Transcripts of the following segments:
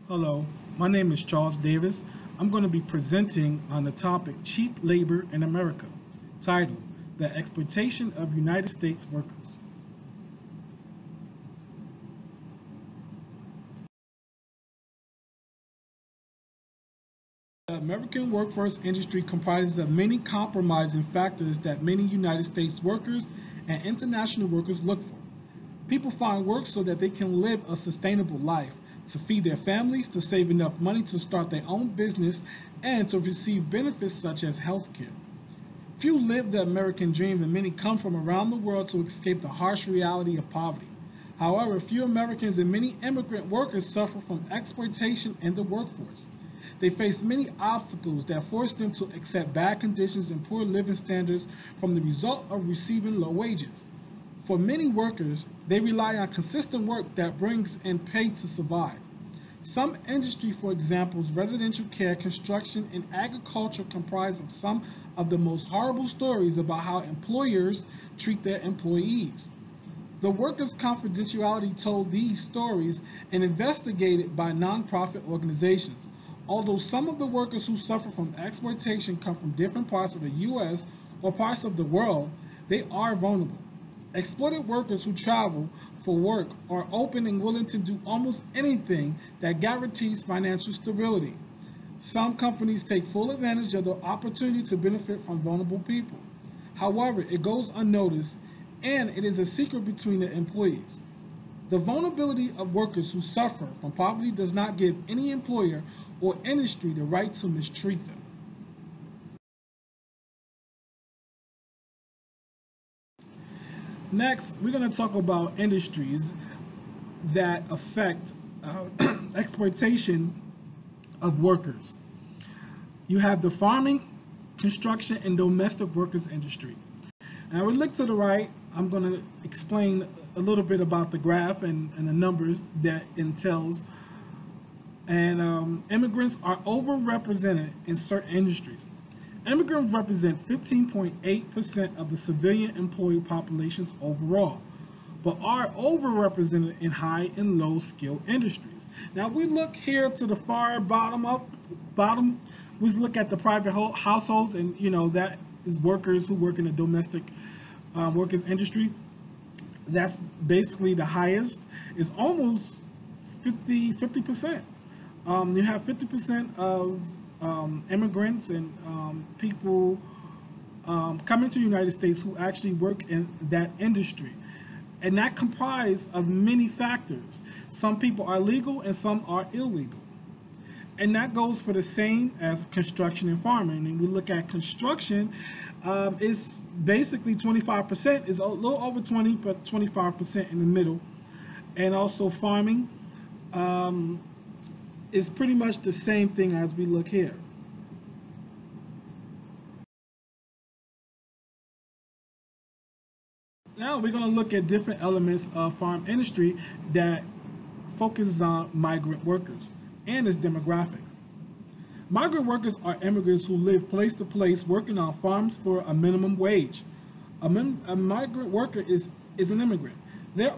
Hello, my name is Charles Davis. I'm going to be presenting on the topic Cheap Labor in America, titled The Exploitation of United States Workers. The American workforce industry comprises of many compromising factors that many United States workers and international workers look for. People find work so that they can live a sustainable life, to feed their families, to save enough money to start their own business, and to receive benefits such as health care. Few live the American dream, and many come from around the world to escape the harsh reality of poverty. However, few Americans and many immigrant workers suffer from exploitation in the workforce. They face many obstacles that force them to accept bad conditions and poor living standards from the result of receiving low wages. For many workers, they rely on consistent work that brings in pay to survive. Some industry, for example, residential care, construction, and agriculture comprise of some of the most horrible stories about how employers treat their employees. The Workers' Confidentiality told these stories and investigated by nonprofit organizations. Although some of the workers who suffer from exploitation come from different parts of the U.S. or parts of the world, they are vulnerable. Exploited workers who travel for work are open and willing to do almost anything that guarantees financial stability. Some companies take full advantage of the opportunity to benefit from vulnerable people. However, it goes unnoticed, and it is a secret between the employees. The vulnerability of workers who suffer from poverty does not give any employer or industry the right to mistreat them. Next, we're going to talk about industries that affect exploitation of workers. You have the farming, construction, and domestic workers industry. Now we look to the right. I'm going to explain a little bit about the graph and the numbers that entails. And immigrants are overrepresented in certain industries. Immigrants represent 15.8% of the civilian employee populations overall, but are overrepresented in high and low skilled industries. Now we look here to the far bottom, we look at the private households, and that is workers who work in the domestic workers industry. That's basically the highest, is almost 50%. You have 50% of immigrants and people coming to the United States who actually work in that industry. And that comprises of many factors. Some people are legal and some are illegal. And that goes for the same as construction and farming. And we look at construction, it's basically 25%, is a little over 20, but 25% in the middle. And also farming is pretty much the same thing as we look here. Now we're going to look at different elements of farm industry that focuses on migrant workers and its demographics. Migrant workers are immigrants who live place to place working on farms for a minimum wage. A migrant worker is an immigrant. They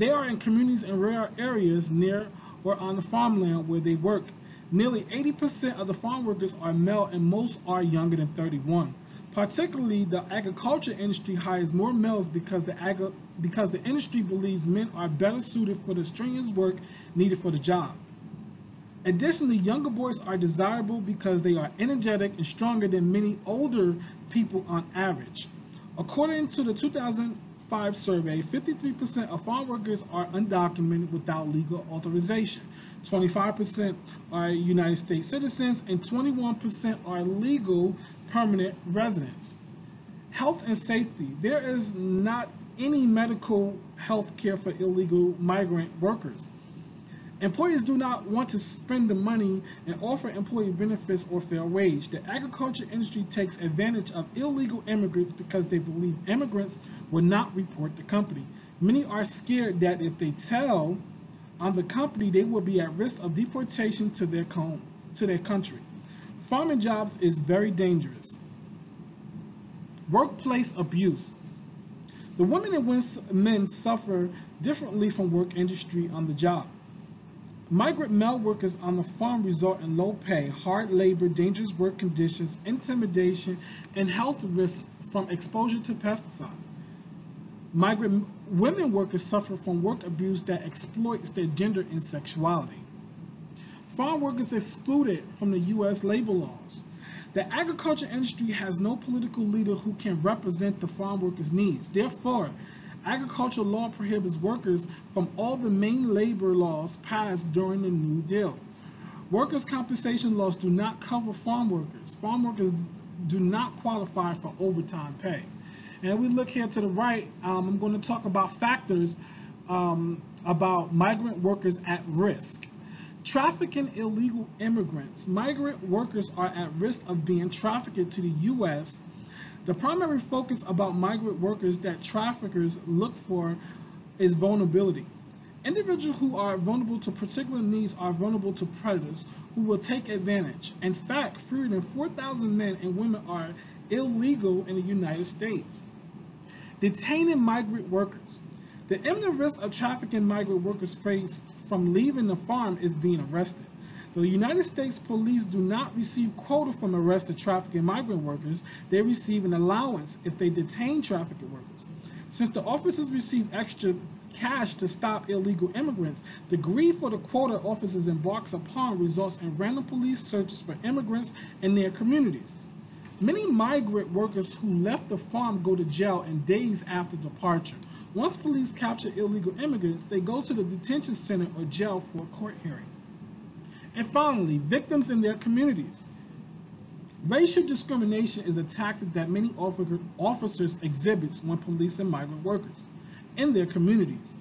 are in communities in rural areas near or on the farmland where they work. Nearly 80% of the farm workers are male, and most are younger than 31. Particularly, the agriculture industry hires more males because the industry believes men are better suited for the strenuous work needed for the job. Additionally, younger boys are desirable because they are energetic and stronger than many older people on average. According to the 2005 survey, 53% of farm workers are undocumented without legal authorization. 25% are United States citizens, and 21% are legal permanent residents. Health and safety. There is not any medical health care for illegal migrant workers. Employers do not want to spend the money and offer employee benefits or fair wage. The agriculture industry takes advantage of illegal immigrants because they believe immigrants will not report the company. Many are scared that if they tell on the company, they will be at risk of deportation to their country. Farming jobs is very dangerous. Workplace abuse. The women and men suffer differently from work industry on the job. Migrant male workers on the farm result in low pay, hard labor, dangerous work conditions, intimidation, and health risks from exposure to pesticides. Migrant women workers suffer from work abuse that exploits their gender and sexuality. Farm workers excluded from the U.S. labor laws. The agriculture industry has no political leader who can represent the farm workers' needs. Therefore, agricultural law prohibits workers from all the main labor laws passed during the New Deal. Workers' compensation laws do not cover farm workers. Farm workers do not qualify for overtime pay. And if we look here to the right, I'm going to talk about factors about migrant workers at risk. Trafficking illegal immigrants. Migrant workers are at risk of being trafficked to the U.S. The primary focus about migrant workers that traffickers look for is vulnerability. Individuals who are vulnerable to particular needs are vulnerable to predators who will take advantage. In fact, fewer than 4,000 men and women are illegal in the United States. Detaining migrant workers. The imminent risk of trafficking migrant workers face from leaving the farm is being arrested. The United States police do not receive quota from arrested trafficking migrant workers. They receive an allowance if they detain trafficking workers. Since the officers receive extra cash to stop illegal immigrants, the greed for the quota officers embarks upon results in random police searches for immigrants in their communities. Many migrant workers who left the farm go to jail in days after departure. Once police capture illegal immigrants, they go to the detention center or jail for a court hearing. And finally, victims in their communities. Racial discrimination is a tactic that many officers exhibit when policing migrant workers in their communities.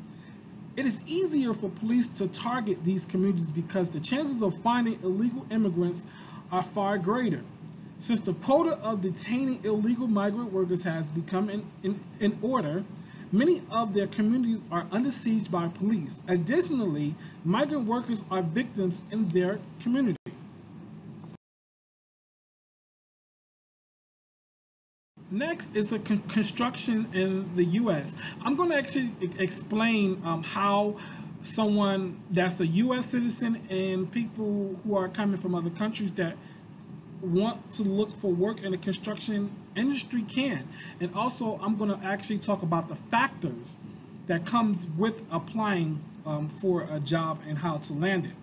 It is easier for police to target these communities because the chances of finding illegal immigrants are far greater. Since the quota of detaining illegal migrant workers has become in order, many of their communities are under siege by police. Additionally, migrant workers are victims in their community. Next is the construction in the U.S. I'm going to actually explain how someone that's a U.S. citizen and people who are coming from other countries that want to look for work in the construction industry can. And also, I'm going to actually talk about the factors that comes with applying for a job and how to land it.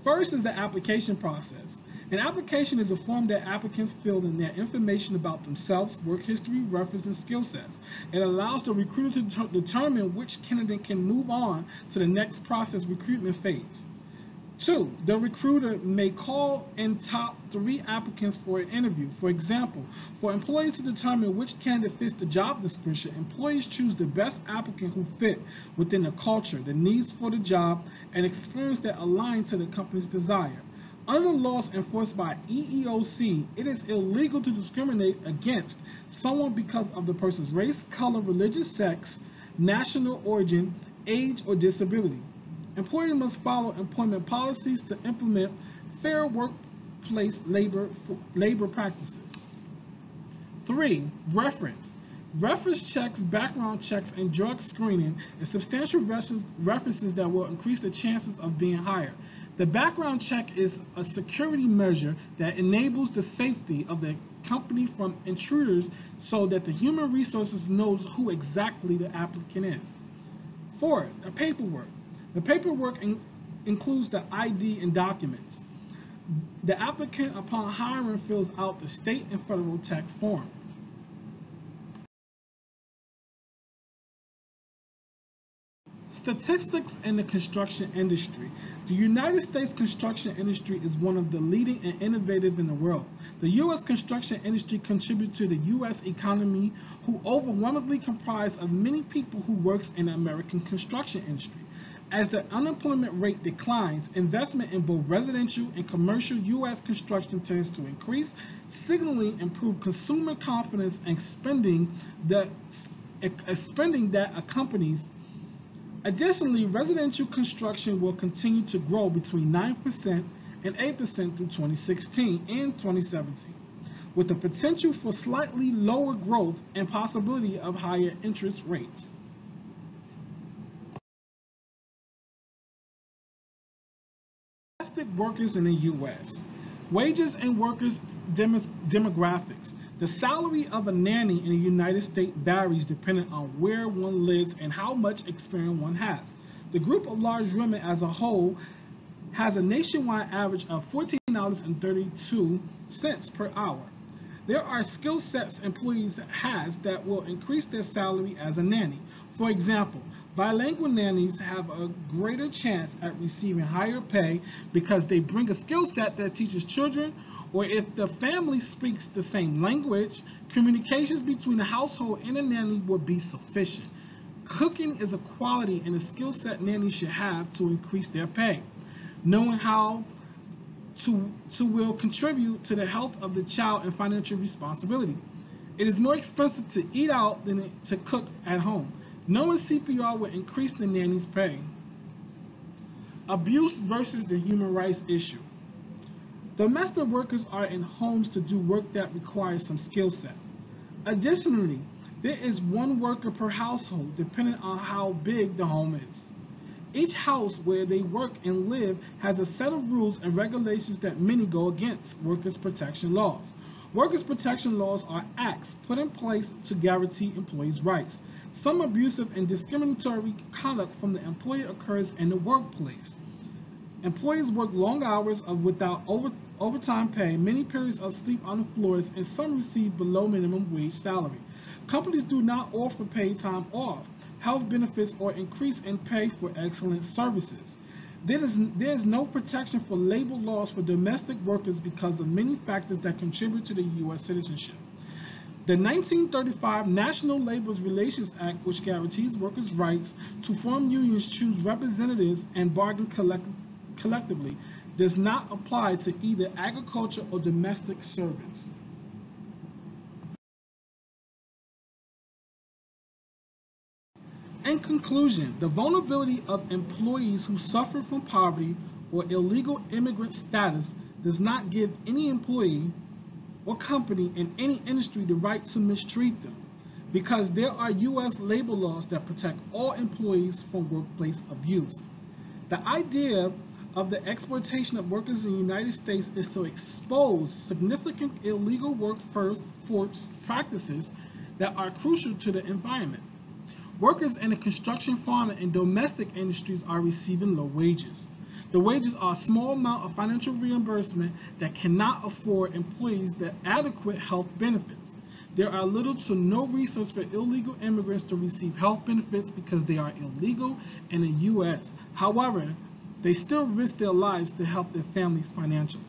First is the application process. An application is a form that applicants fill in their information about themselves, work history, reference, and skill sets. It allows the recruiter to determine which candidate can move on to the next process recruitment phase. 2, the recruiter may call in top 3 applicants for an interview. For example, for employees to determine which candidate fits the job description, employees choose the best applicant who fit within the culture, the needs for the job, and experience that align to the company's desire. Under laws enforced by EEOC, it is illegal to discriminate against someone because of the person's race, color, religious sex, national origin, age, or disability. Employers must follow employment policies to implement fair workplace labor practices. 3, reference. Reference checks, background checks, and drug screening is substantial references that will increase the chances of being hired. The background check is a security measure that enables the safety of the company from intruders so that the human resources knows who exactly the applicant is. 4, the paperwork. The paperwork includes the ID and documents. The applicant, upon hiring, fills out the state and federal tax form. Statistics in the construction industry. The United States construction industry is one of the leading and innovative in the world. The U.S. construction industry contributes to the U.S. economy, who overwhelmingly comprise of many people who works in the American construction industry. As the unemployment rate declines, investment in both residential and commercial U.S. construction tends to increase, signaling improved consumer confidence and spending that accompanies. Additionally, residential construction will continue to grow between 9% and 8% through 2016 and 2017, with the potential for slightly lower growth and possibility of higher interest rates. Domestic workers in the U.S. Wages and workers demographics. The salary of a nanny in the United States varies depending on where one lives and how much experience one has. The group of large women as a whole has a nationwide average of $14.32 per hour. There are skill sets employees has that will increase their salary as a nanny. For example, bilingual nannies have a greater chance at receiving higher pay because they bring a skill set that teaches children, or if the family speaks the same language, communications between the household and the nanny will be sufficient. Cooking is a quality and a skill set nannies should have to increase their pay. Knowing how to will contribute to the health of the child and financial responsibility. It is more expensive to eat out than to cook at home. Knowing CPR will increase the nanny's pay. Abuse versus the human rights issue. Domestic workers are in homes to do work that requires some skill set. Additionally, there is one worker per household depending on how big the home is. Each house where they work and live has a set of rules and regulations that many go against workers' protection laws. Workers' protection laws are acts put in place to guarantee employees' rights. Some abusive and discriminatory conduct from the employer occurs in the workplace. Employees work long hours without overtime pay, many periods of sleep on the floors, and some receive below minimum wage salary. Companies do not offer paid time off, health benefits, or increase in pay for excellent services. There is no protection for labor laws for domestic workers because of many factors that contribute to the U.S. citizenship. The 1935 National Labor Relations Act, which guarantees workers' rights to form unions, choose representatives, and bargain collectively, does not apply to either agriculture or domestic servants. In conclusion, the vulnerability of employees who suffer from poverty or illegal immigrant status does not give any employee or company in any industry the right to mistreat them, because there are U.S. labor laws that protect all employees from workplace abuse. The idea of the exploitation of workers in the United States is to expose significant illegal workforce practices that are crucial to the environment. Workers in the construction, farming, and domestic industries are receiving low wages. The wages are a small amount of financial reimbursement that cannot afford employees the adequate health benefits. There are little to no resource for illegal immigrants to receive health benefits because they are illegal in the U.S. However, they still risk their lives to help their families financially.